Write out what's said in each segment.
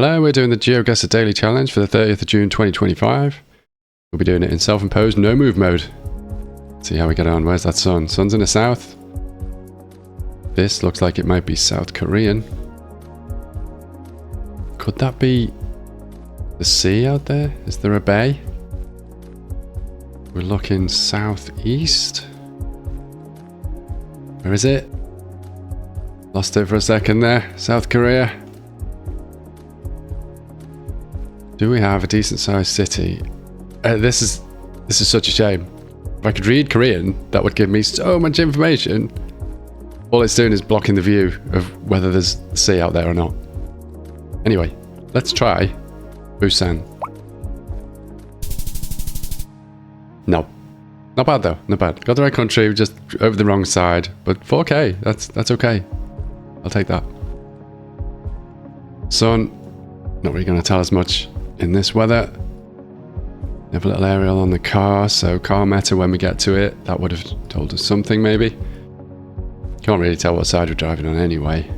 Hello, we're doing the GeoGuessr Daily Challenge for the 30th of June 2025. We'll be doing it in self-imposed no move mode. Let's see how we get on. Where's that sun? Sun's in the south. This looks like it might be South Korean. Could that be the sea out there? Is there a bay? We're looking southeast. Where is it? Lost it for a second there. South Korea. Do we have a decent sized city? This is such a shame. If I could read Korean, that would give me so much information. All it's doing is blocking the view of whether there's a sea out there or not. Anyway, let's try Busan. No. Not bad though, not bad. Got the right country, just over the wrong side. But 4K, that's okay. I'll take that. Sun, not really going to tell us much in this weather. We have a little aerial on the car, so car meta when we get to it. That would have told us something maybe. Can't really tell what side we're driving on anyway.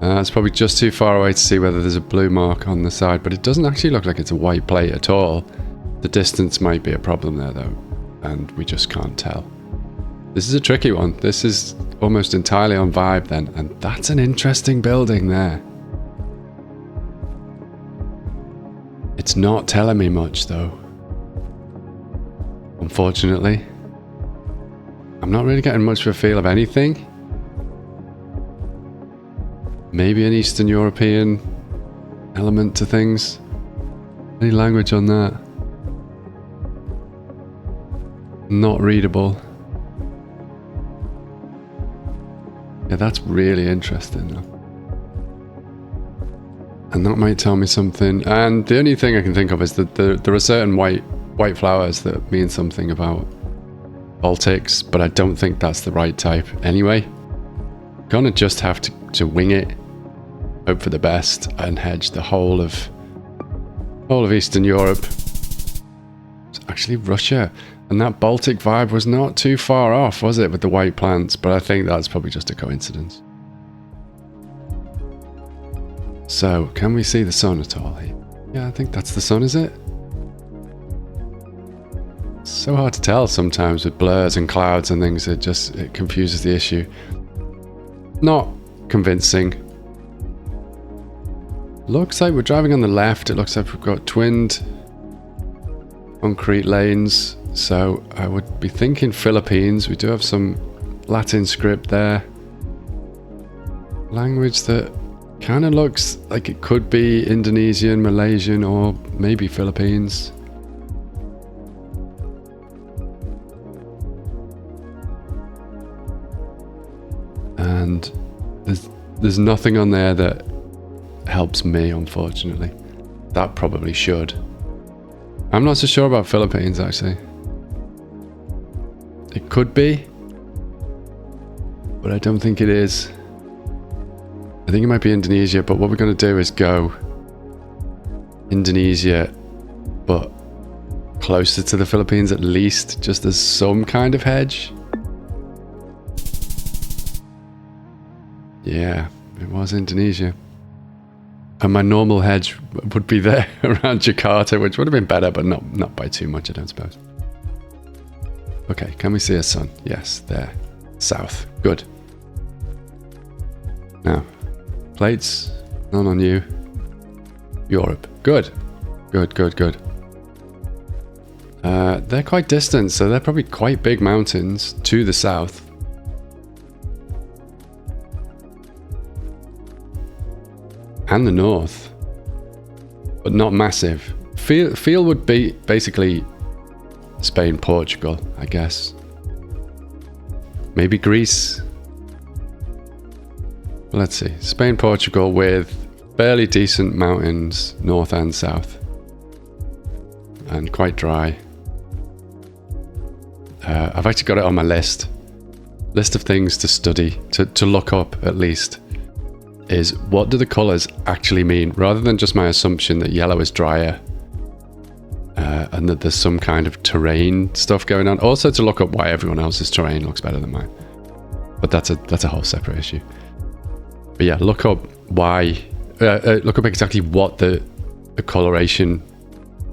It's probably just too far away to see whether there's a blue mark on the side, but it doesn't actually look like it's a white plate at all. The distance might be a problem there though, and we just can't tell. This is a tricky one. This is almost entirely on vibe then, and that's an interesting building there. It's not telling me much though. Unfortunately. I'm not really getting much of a feel of anything. Maybe an Eastern European element to things. Any language on that? Not readable. Yeah, that's really interesting though. And that might tell me something. And the only thing I can think of is that there are certain white flowers that mean something about Baltics, but I don't think that's the right type anyway. Gonna just have to wing it, hope for the best, and hedge the whole of Eastern Europe. It's actually Russia, and that Baltic vibe was not too far off, was it, with the white plants? But I think that's probably just a coincidence. So, can we see the sun at all here? Yeah, I think that's the sun, is it? It's so hard to tell sometimes with blurs and clouds and things. It confuses the issue. Not convincing. Looks like we're driving on the left. It looks like we've got twinned concrete lanes. So I would be thinking Philippines. We do have some Latin script there. Language that kind of looks like it could be Indonesian, Malaysian, or maybe Philippines. And there's nothing on there that helps me, unfortunately. That probably should. I'm not so sure about Philippines, actually. It could be, but I don't think it is. I think it might be Indonesia, but what we're going to do is go Indonesia, but closer to the Philippines at least, just as some kind of hedge. Yeah, it was Indonesia. And my normal hedge would be there around Jakarta, which would have been better, but not by too much, I don't suppose. Okay, can we see a sun? Yes, there. South. Good. Now, plates, none on you. Europe. Good. Good. They're quite distant, so they're probably quite big mountains to the south. And the north. But not massive. Feel would be basically Spain, Portugal, I guess. Maybe Greece. Let's see. Spain, Portugal with fairly decent mountains, north and south. And quite dry. I've actually got it on my list. List of things to study, to look up at least, is what do the colours actually mean, rather than just my assumption that yellow is drier. And that there's some kind of terrain stuff going on. Also to look up why everyone else's terrain looks better than mine. But that's a whole separate issue. But yeah, look up why look up exactly what the coloration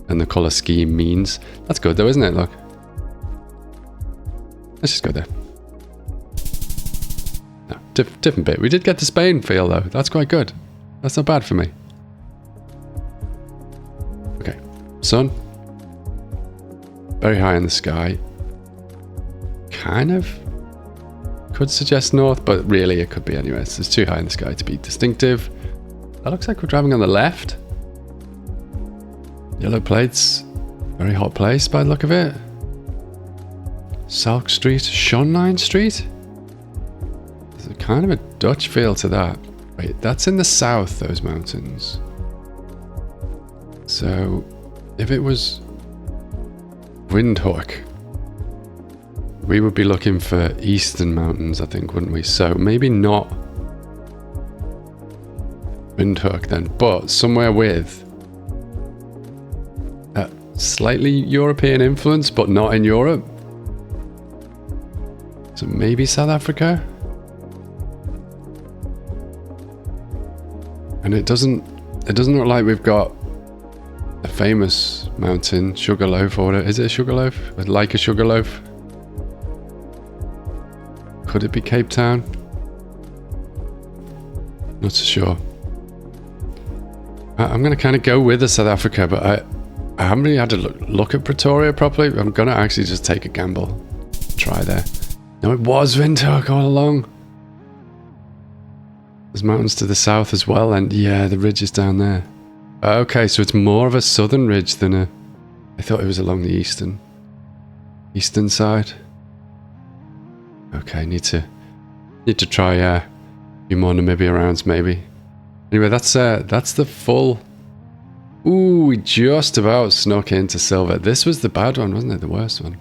and the color scheme means. That's good though, isn't it? Look. Let's just go there. No, different bit. We did get the Spain feel though. That's quite good. That's not bad for me. Okay. Sun. Very high in the sky. Kind of could suggest north, but really it could be anywhere. So it's too high in the sky to be distinctive. That looks like we're driving on the left. Yellow plates. Very hot place by the look of it. Salk Street, Schonlein Street? There's a kind of a Dutch feel to that. Wait, that's in the south, those mountains. So, if it was Windhoek, we would be looking for eastern mountains, I think, wouldn't we? So, maybe not Windhoek then, but somewhere with a slightly European influence, but not in Europe. So maybe South Africa? And it doesn't look like we've got a famous mountain, Sugarloaf, or whatever. Is it a Sugarloaf? Like a Sugarloaf? Could it be Cape Town? Not so sure. I'm going to kind of go with the South Africa, but I haven't really had to look at Pretoria properly. I'm going to actually just take a gamble. Try there. No, it was Windhoek all along. There's mountains to the south as well, and yeah, the ridge is down there. Okay, so it's more of a southern ridge than a... I thought it was along the eastern side. Okay, need to try a few more Namibia rounds maybe. Anyway, that's the full... Ooh, we just about snuck into silver. This was the bad one, wasn't it? The worst one.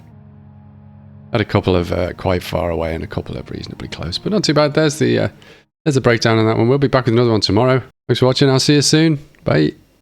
Had a couple of quite far away and a couple of reasonably close, but not too bad. There's the breakdown on that one. We'll be back with another one tomorrow. Thanks for watching. I'll see you soon. Bye.